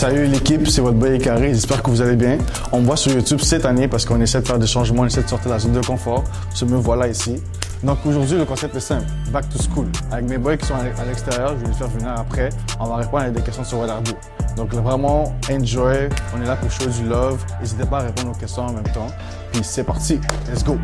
Salut l'équipe, c'est votre boy Carré, j'espère que vous allez bien. On me voit sur YouTube cette année parce qu'on essaie de faire des changements, on essaie de sortir de la zone de confort. Me voilà ici. Donc aujourd'hui, le concept est simple, back to school. Avec mes boys qui sont à l'extérieur, je vais les faire venir après. On va répondre à des questions sur Wadardo. Donc vraiment, enjoy, on est là pour show du love. N'hésitez pas à répondre aux questions en même temps. Puis c'est parti, let's go.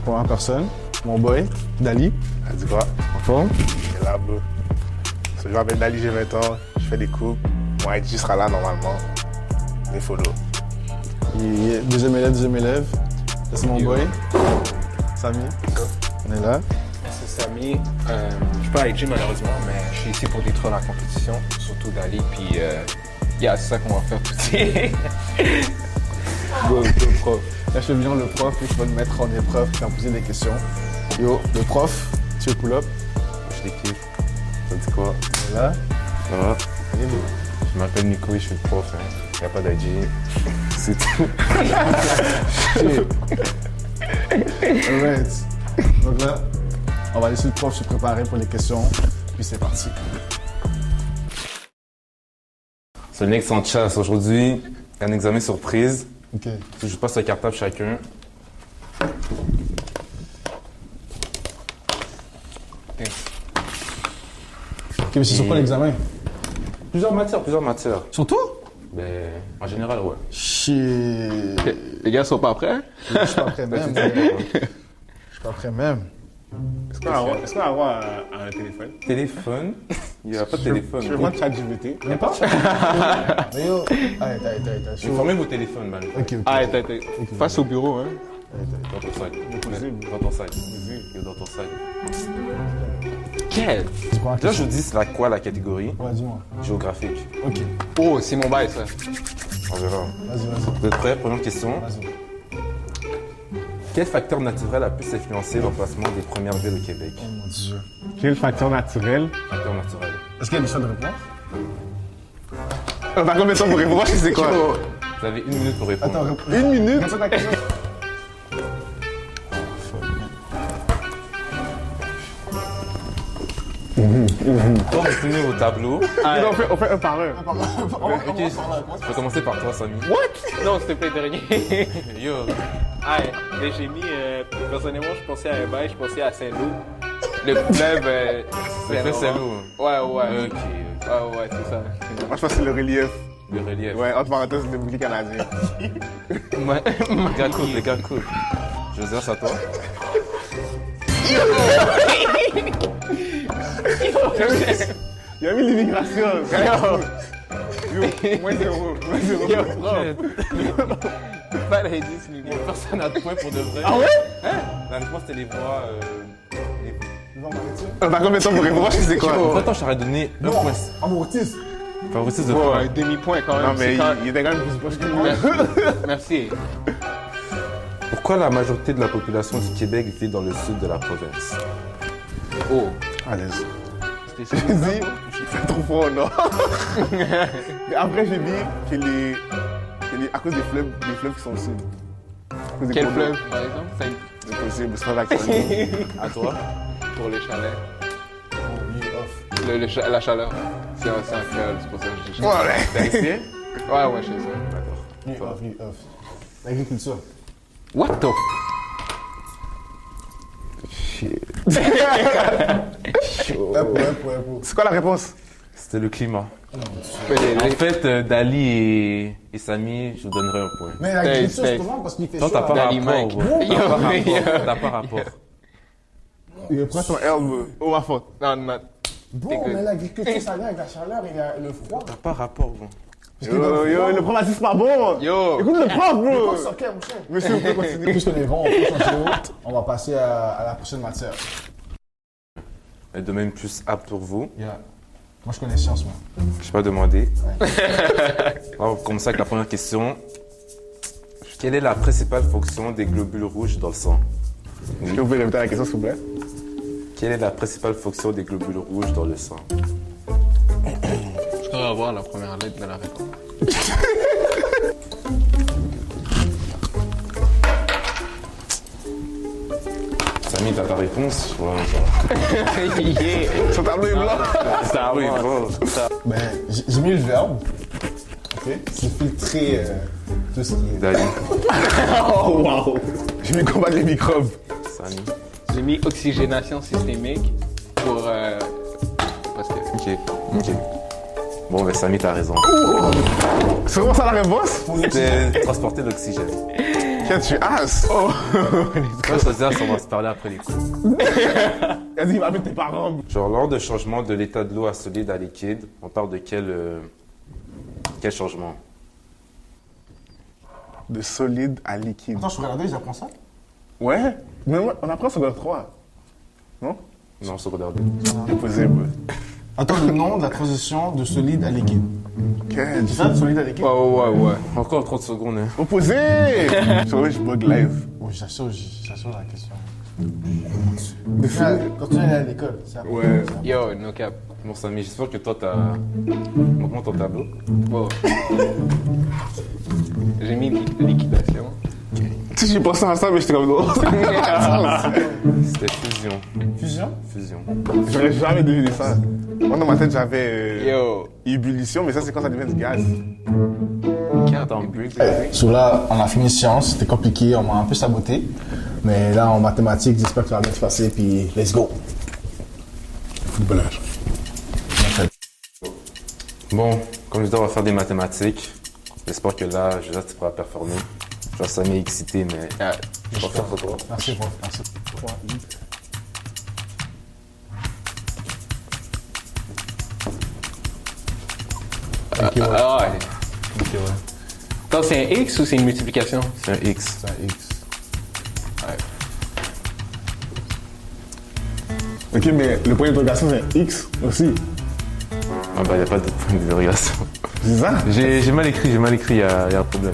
Première personne, mon boy, Dali. Elle dit quoi? En forme? Il est là, bro. Je m'appelle Dali, j'ai 20 ans, je fais des coupes. Mon IG sera là normalement. Des follow. Deuxième élève. Ça, c'est mon boy. Samy. On est là. C'est Samy. Je suis pas à IG malheureusement, mais je suis ici pour détruire la compétition, surtout Dali. Puis, c'est ça qu'on va faire tout de suite. Go, prof. Là, je fais bien le prof, puis je vais le mettre en épreuve, puis en poser des questions. Yo, le prof, tu veux pull-up? Je l'équipe. Ça dit quoi? On est là. Ça va? Je m'appelle Nico et je suis le prof. Hein. Il n'y a pas d'IG. C'est tout. Alright. Donc là, on va laisser le prof se préparer pour les questions, puis c'est parti. C'est le Nick sans chasse. Aujourd'hui, un examen surprise. Ok. Je passe le cartable chacun. Ok, mais c'est sur quoi l'examen? Plusieurs matières. Sur tout? Ben, en général, ouais. Shit. Les gars sont pas prêts? Je suis pas prêt même. Je suis pas prêt même. Est-ce qu'on va avoir un téléphone? Téléphone? Il n'y a pas de téléphone. Je vais prendre ChatGPT. Même pas? Mais yo. Arrête. Fermez vos téléphones, man. Ok. Ah, t'es face au bureau, hein? Dans ton sac. Possible. Dans ton sac. Dans ton sac. Quel? C'est quoi la Là, je question? vous dis, c'est quoi la catégorie? Ouais, dis-moi. Géographique. Ok. Oh, c'est mon bail, ça. On verra. Vas-y. Vous êtes prêts? Première question. Vas-y. Quel facteur naturel a pu influencer l'emplacement des premières villes au Québec? Oh mon dieu. Quel facteur naturel? Facteur naturel. Est-ce qu'il y a des choix de réponse? On a combien de temps pour répondre? C'est quoi? Vous avez 1 minute pour répondre. Attends, Une minute? répète la question. Tournez vos tableaux. On fait un par un. Ok, je vais commencer par toi, Samy. Non, s'il te plaît, dernier. Yo, Ah, mais j'ai mis, personnellement, je pensais à un bail, je pensais à Saint-Loup. Le fleuve, le fait Saint-Loup. Ouais. Ok. Ah ouais, c'est ça. Moi, je pense que c'est le relief. Le relief. Ouais, entre parenthèses, le bouclier canadien. Les gars, cool. Joseph, c'est à toi. Il a mis l'immigration. Yo, moins zéro. Pas la indice, mais bon. Personne n'a de point pour de vrai. Ah ouais? La réponse, c'était les voix. On a combien de temps pour répondre? C'est quoi? Attends, je t'aurais donné un point. Amortisse. Favoritisme de Ouais, toi. un demi-point quand même. Non, mais c'est quand- il était quand même plus proche que moi. Merci. Pourquoi la majorité de la population du Québec vit dans le sud de la province? Oh. À l'aise. C'était J'ai dit, il fait trop froid, non? Mais après, j'ai dit à cause des fleuves qui sont au sud. À cause des Quel cours d'eau. fleuve, par exemple? C'est possible, c'est pas l'actualité. À toi? Pour les chalets. Off. La chaleur. C'est un créole, c'est pour ça que je dis Ouais, chaleur. ouais. T'es haïtien? Ouais, je sais ça. D'accord. Off. L'agriculture. What the? Ouais. C'est quoi la réponse? C'était le climat. Les- En fait, Dali et Samy, je vous donnerai un point. Mais l'agriculture, Hey, c'est comment? Parce qu'il fait Toi, chaud. t'as pas là. Dali rapport. Mike. Bro. Yo, T'as pas rapport. Il prend ton herbe. Oh, ma faute. Non, non. Bon, mais l'agriculture, ça vient avec la chaleur et le froid. T'as pas rapport, bon. Yo, le prof a dit c'est pas bon. Yo. Écoute le prof, Le bro. soccer, mon cher. Monsieur, vous pouvez continuer. Puisqu'on est bon, on peut changer autre. On va passer à la prochaine matière. Un domaine plus apte pour vous. Yeah. Moi, je connais science, moi. Je vais pas demander. On va commencer avec la première question. Quelle est la principale fonction des globules rouges dans le sang? Est-ce que vous pouvez répéter la question, s'il vous plaît? Quelle est la principale fonction des globules rouges dans le sang? Je voudrais avoir la première lettre de la réponse. Samy, t'as ta réponse? Ouais, Yeah. Son tableau est blanc. ça oui, bon. Ben, j'ai mis le verbe. Ok. Qui filtrer tout ce qui est. Dali, Oh, wow. J'ai mis combattre les microbes. Samy. J'ai mis oxygénation systémique pour. Parce que. Ok. Bon, ben Samy, t'as raison. C'est vraiment ça la réponse? C'était transporter l'oxygène. Tiens, tu es as. Oh. Moi, je te dis, on va se parler après les cours. Vas-y, va avec tes parents. Genre, lors de changement de l'état de l'eau à solide à liquide, on parle de quel changement? De solide à liquide. Attends, je regardais, j'apprends ça. Ouais. Mais moi, on apprend secondaire 3. Non? Non, secondaire 2. Impossible. Attends, le nom de la transition de solide à liquide. Quel? C'est ça, de solide à liquide? Ouais. Encore 30 secondes, hein. Opposé! Je bug live. Oui, j'assure la question. Quand tu es à l'école, c'est après. Ouais. Yo, no cap. Bon, Samy, j'espère que toi, t'as... Montre-moi ton tableau. Wow. J'ai mis liquidation. Tu sais, j'ai pensé à ça, mais j'étais comme non. C'était fusion. Fusion? Fusion. J'aurais jamais deviné ça. Moi, dans ma tête, j'avais Yo. ébullition, mais ça, c'est quand ça devient du gaz. Attends, break. So là, on a fini sciences, c'était compliqué, on m'a un peu saboté. Mais là, en mathématiques, j'espère que ça va bien se passer, puis let's go. Footballage. Bon, comme je disais, on va faire des mathématiques. J'espère que là, tu pourras performer. Je vois Samy excité, mais je vais faire pour toi. Merci, prof. Merci. Ok, ouais. Ah ouais. Ok, ouais. Attends, c'est un X ou c'est une multiplication? C'est un X. C'est un X. Ok, mais le point d'interrogation, c'est X aussi. Ah bah, il n'y a pas de point d'interrogation. C'est ça? J'ai mal écrit, il y a un problème,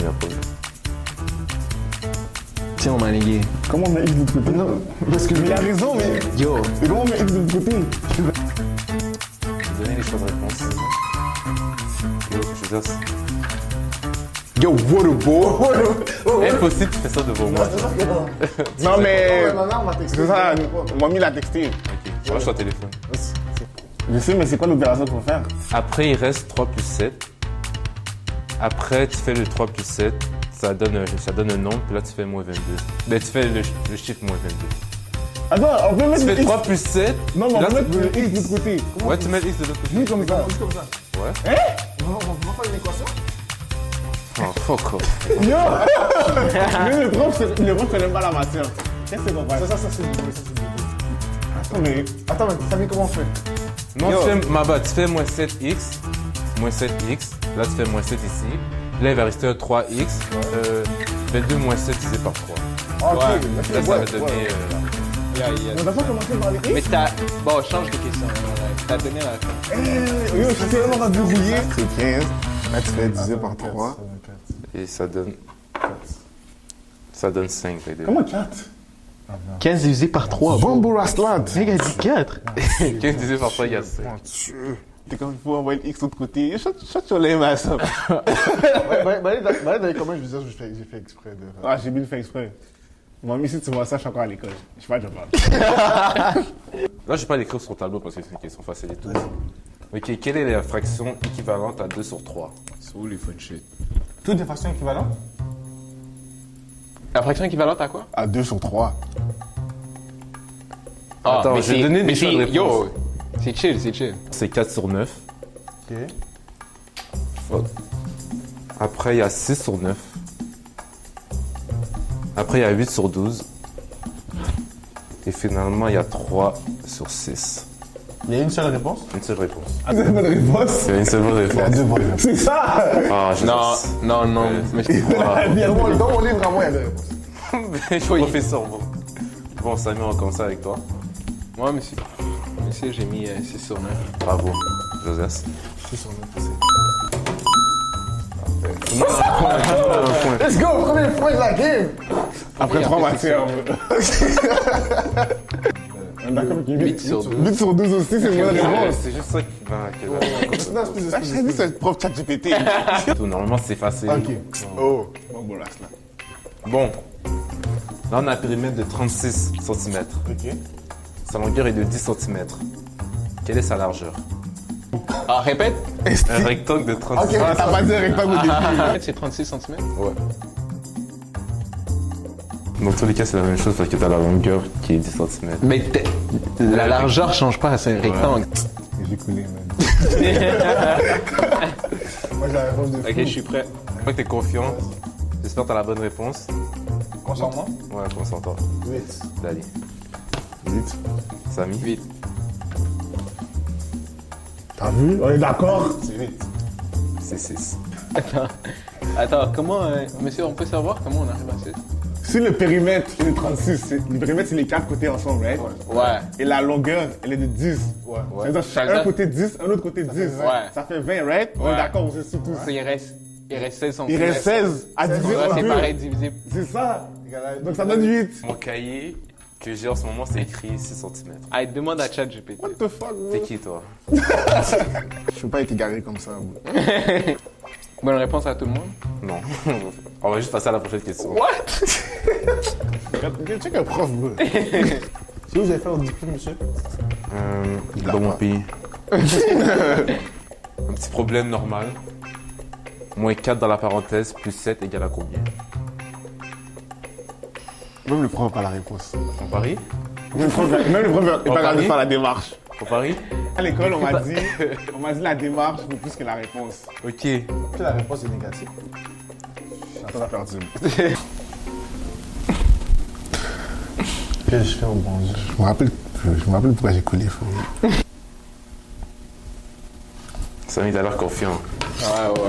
Tiens, on m'a légué. Comment on met X de l'autre côté? Non, parce que il a raison, mais. Yo. Et comment on met X de l'autre côté? Je vais donner les choix de réponse. Yo, je veux dire, Yo, what a boy! c'est impossible, tu fais ça devant moi. Non, mais. Non, on va texter. C'est ça, on m'a mis la textile. Ok, je suis au téléphone. Je sais, mais c'est quoi l'opération qu'il faut faire? Après, il reste 3 plus 7. Après, tu fais le 3 plus 7. Ça donne un nombre, puis là, tu fais moins 22. Ben, tu fais le chiffre moins 22. Attends, on peut mettre Tu le fais X. 3 plus 7. Non, mais on là, peut mettre le X de l'autre côté. Ouais, tu mets le X de l'autre côté. Juste comme ça. Juste comme ça. Ouais. On va faire une équation? Oh, fuck off. Yo! Mais le prof connaît pas la matière. Qu'est-ce que c'est qu'on fait? Ça, c'est une Attends, mais. Attends, mais ça fait comment on fait? Non, tu fais, tu fais moins 7x. Moins 7x. Là, tu fais moins 7 ici. Là, il va rester un 3x. 22 moins 7 divisé par 3. Ah, ok. Là, ça va donner... On va pas commencer par les X? Mais t'as. Bon, change de question. T'as donné la réponse. Yo, je suis tellement dérouillé. C'est 15. Là, tu fais diviser par 3. Et ça donne... Ça donne 5. Comment 4? 15 divisé par 3. Bambo Rastlat. Mec, elle dit 4. 15 divisé par 3 égale 5. Mon Dieu. T'es comme, il faut envoyer le X de l'autre côté. Shut sur les mains, ça. Dans les commentaires, je veux dire, j'ai fait exprès de. Ah, j'ai bien fait exprès. Moi, si tu vois ça, je suis encore à l'école. Je sais pas, je parle. Là, je vais pas l'écrire sur le tableau parce que c'est une question facile et tout. Ok, quelle est la fraction équivalente à 2 sur 3? Holy fun shit. Toutes des fractions équivalentes? La fraction équivalente à quoi? À 2 sur 3. Ah, Attends, mais je vais c'est- donner des mais choix de c'est- réponse. Yo, c'est chill, c'est chill. C'est 4 sur 9. Ok. Fuck. Après, il y a 6 sur 9. Après, il y a 8 sur 12. Et finalement, il y a 3 sur 6. Il y a une seule réponse? Une seule réponse. Ah, c'est la bonne réponse. C'est une seule bonne réponse. Deux bonnes réponses. C'est ça. Ah, je Non, non, non. Mais je comprends. Dans mon livre, vraiment, il y a deux réponses. je suis professeur, bon. Bon, Samy, on commence avec toi. Moi, monsieur, j'ai mis 6 sur 9. Bravo, Joseph. Let's go! Premier point de la game! Après 3 matières. D'accord, 8 sur 12. 8 sur 12 aussi, c'est une bonne réponse. C'est juste ça qui va. Ah, je t'ai dit, c'est le prof ChatGPT. Tout, normalement, c'est facile. Ok. Oh, bon, là, là. Bon. Là, on a un périmètre de 36 cm. Ok. Sa longueur est de 10 cm. Quelle est sa largeur? Ah, répète. Un rectangle de 36 Ok, t'as pas dit un rectangle au début. C'est 36 cm. Ouais. Dans tous les cas, c'est la même chose parce que t'as la longueur qui est 10 cm. Mais la largeur change pas, c'est un rectangle. J'ai coulé, man. Moi, j'ai la réponse de fou. Ok, je suis prêt. Je crois que t'es confiant. J'espère que t'as la bonne réponse. Concentre-moi. Ouais, concentre-toi. 8. Dali. Vite. Samy? Vite. T'as vu? On est d'accord? C'est 8. C'est 6. Attends, comment, monsieur, on peut savoir comment on arrive à ça? Si le périmètre il est de 36, le périmètre c'est les 4 côtés ensemble, right? Ouais. Et la longueur, elle est de 10. Ouais. C'est-à-dire Ça un fait- côté 10, un autre côté 10. Ouais. Ça fait 20, right? On Ouais. est d'accord, on sait tout. Il reste 16 cm. Il reste 16 à diviser Ouais, en c'est deux. pareil, divisé. C'est ça. Donc ça donne 8. Mon cahier que j'ai en ce moment, c'est écrit 6 cm. Allez, demande à ChatGPT. What the fuck, bro? T'es qui, toi? Je peux pas être égaré comme ça, bro. Bonne réponse à tout le monde. Non. On va juste passer à la prochaine question. Check un prof, bro. C'est où vous avez fait votre diplôme, monsieur? Dans mon pays. Un petit problème normal. Moins 4 dans la parenthèse, plus 7 égale à combien? Même le prof n'a pas la réponse. On parie? Même le prof n'est pas capable de faire la démarche. On parie? À l'école, on m'a dit la démarche vaut plus que la réponse. Ok. Que la réponse est négative. Attends, on a perdu. Qu'est-ce que je fais au bon Dieu? Je me rappelle pourquoi j'ai collé, frère. Samy, t'as l'air confiant. Ouais.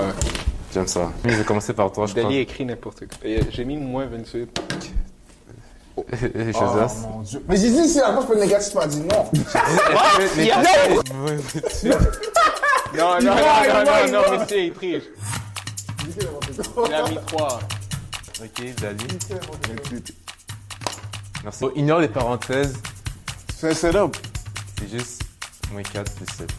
J'aime ça. Je vais commencer par toi, je Dali pense. écrit n'importe quoi. J'ai mis moins 28. Josas. Oh mon Dieu. Mais j'ai dit si la réponse peut être négative, tu m'as dit non. Non, monsieur, il triche. Il a mis 3. Ok, Dali. Merci. Oh, ignore les parenthèses, C'est un setup. c'est juste moins 4 plus 7.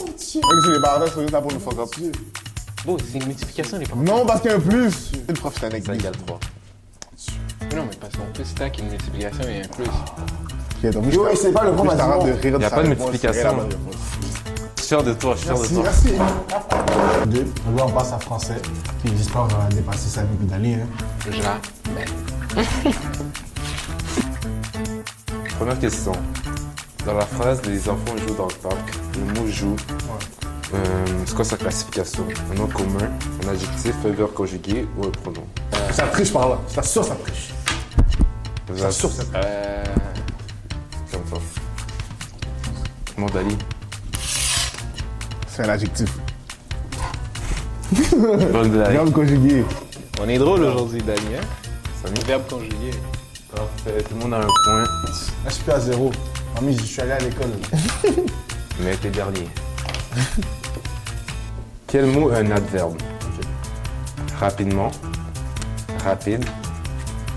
Même si les parenthèses sont juste là pour nous fuck up. Bon, c'est une multiplication, les parents. Non, parce qu'il y a un plus. Le prof, c'est un Ça égal. égale 3. Non, mais parce qu'en plus, stack une multiplication et un plus. Yo, c'est pas le bon, vas-y, non. Il Y a pas de multiplication. Je suis fier de toi, je suis fier de toi. Merci. Deux. Là, on passe à français. Puis j'espère qu'on va dépasser ça avec Dali. Hein. Je la Première question. Dans la phrase les enfants jouent dans le parc, le mot joue, c'est quoi sa classification? Un nom commun, un adjectif, un verbe conjugué ou un pronom? Ça triche par là. C'est sûr, ça triche. C'est sûr, ça triche. Comme ça. Mon Dali. C'est un adjectif. Bonne blague. Verbe conjugué. On est drôle aujourd'hui, Dani, hein? Samy. Verbe conjugué. Parfait, tout le monde a un point, Là, je suis plus à zéro. Mamie, je suis allé à l'école. mais t'es dernier. Quel mot est un adverbe? Rapidement, rapide,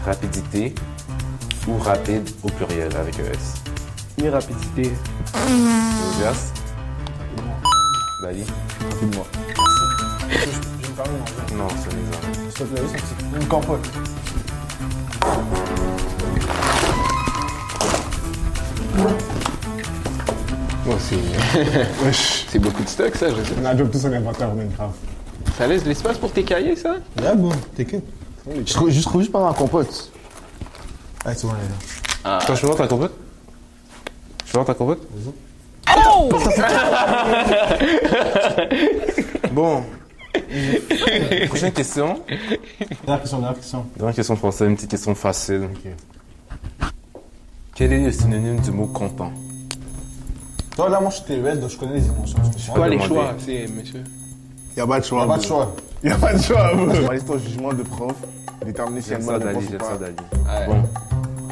rapidité ou rapide au pluriel avec un S. Rapidité. Josias? Dali? Rapidement. Je me permets de manger. Non, c'est les hommes. S'il te plaît, juste un petit- une compote. Moi aussi. Wesh. C'est beaucoup de stock, ça, je sais. On a job tous en inventaire, on est grave. Ça laisse de l'espace pour tes cahiers, ça? Yeah, bon, t'inquiète. Je trouve juste pas ma compote. Ah, c'est bon, les gars. Attends, je peux voir ta compote? Je peux voir ta compote? Bon. Prochaine question. Dernière question. Dernière question de français, une petite question facile. Quel est le synonyme du mot content? Toi, là, moi, je suis TES, donc je connais les émotions. Quoi les demander. choix? C'est, monsieur. Il n'y a pas de choix. Pas de choix. Il n'y a pas de choix, bro. On va laisser ton jugement de prof déterminer si elle J'aime bonne ça, Dali, réponse ou j'aime pas. ça, Dali. Ouais. Bon.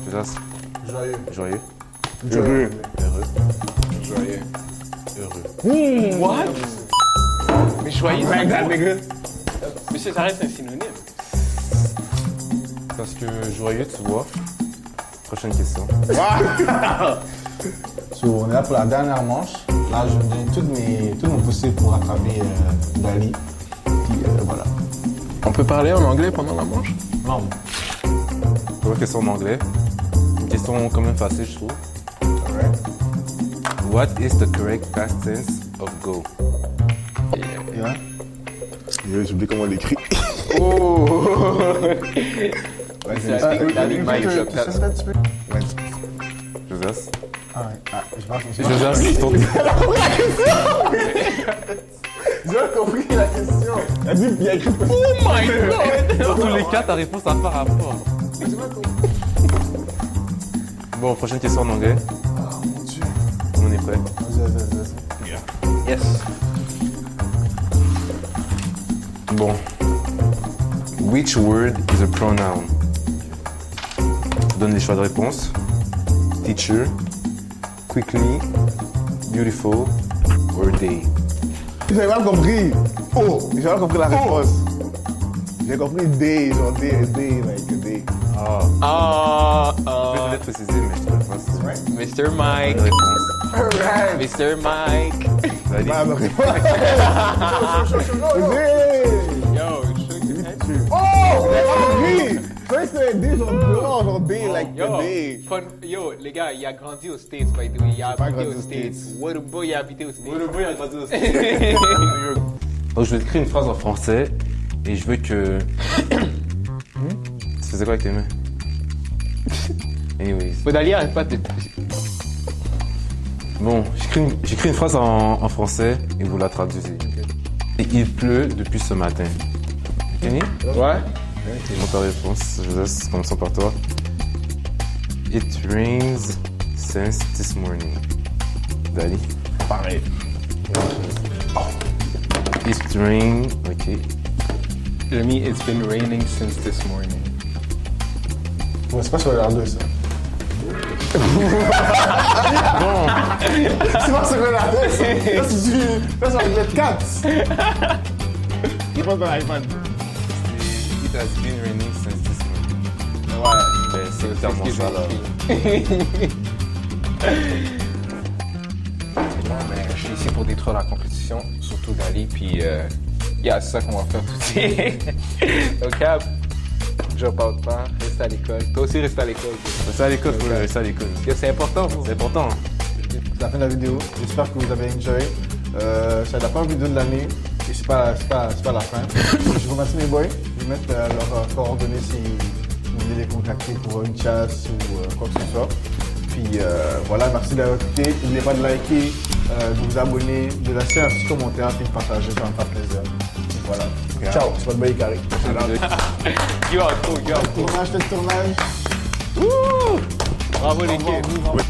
Josas, Joyeux. joyeux, Heureux. Joyeux. heureux. What? Mais joyeux, c'est Like that, nigga. Monsieur, ça reste un synonyme. Parce que joyeux, tu vois. Prochaine question. So, on est là pour la dernière manche. Là, je me donne tout mon possible pour rattraper Dali. Puis voilà. On peut parler en anglais pendant la manche? Non, Première question en anglais. Une question quand même facile, je trouve. Alright. What is the correct past tense of go? Yeah. J'ai oublié comment on l'écrit. Oh! Ouais, C'est la big mind job. Ouais. Joseph? Ah, je pense que Joseph, ton... J'ai compris la question. Il a écrit. Oh my god! Dans tous les cas, ta réponse n'a pas rapport. Bon, prochaine question en anglais. Ah, mon Dieu. On est prêt? Vas-y. Yes. Bon. Which word is a pronoun? Je donne les choix de réponse. Teacher, quickly, beautiful, or day. J'ai mal compris. Oh, j'ai mal compris la réponse. J'ai compris day, genre day, like a day. Ah. Je vais peut-être préciser, mais je te le passe. Mr. Mike. Bonne réponse. Alright. Mr. Mike. Allez. Ah, mais day. Yo, Oh, j'ai compris. Je croyais que c'était day, genre blanc, genre day, like a day. Yo, les gars, il a grandi aux States, by the way. Il a pas habité grandi aux aux States. States. Waterboy, il a habité aux States. a grandi aussi. Donc je vais écrire une phrase en français et je veux que... Tu faisais quoi avec tes mains? Anyways. Podali arrête pas de... Bon, j'écris une phrase en français et vous la traduisez. Et il pleut depuis ce matin. Fini? Ouais? Bon, ta réponse, Joseph, commençons par toi. It rains since this morning. Dali. Pareil. It rain, ok. Jeremy, it's been raining since this morning. Bon, c'est pas sur l'air 2, ça. C'est pas sur l'air 2, ça. Là, c'est du... Là, c'est anglais 4. Il pense dans l'iPad. It has been raining since this morning. Ouais. Ben, c'est littéralement ce que ça, là. j'ai écrit. Bon, mais je suis ici pour détruire la compétition, surtout Dali, puis c'est ça qu'on va faire tout de suite. Donc, Cap, drop out pas, reste à l'école. Toi aussi, reste à l'école. C'est à l'école, faut rester à l'école. Parce que c'est important pour C'est important. C'est la fin de la vidéo. J'espère que vous avez enjoy. C'est la première vidéo de l'année et c'est pas la fin. Je vous remercie mes boys. Je vais mettre leurs coordonnées si vous voulez les contacter pour une chasse ou quoi que ce soit. Puis voilà, merci d'avoir écouté. N'oubliez pas de liker, de vous abonner, de laisser un petit commentaire et de partager, ça me fera plaisir. Et voilà. Ciao, c'est votre boy Carré. You are cool, you are cool. Tournage, tête tournage. Bravo l'équipe. Au revoir.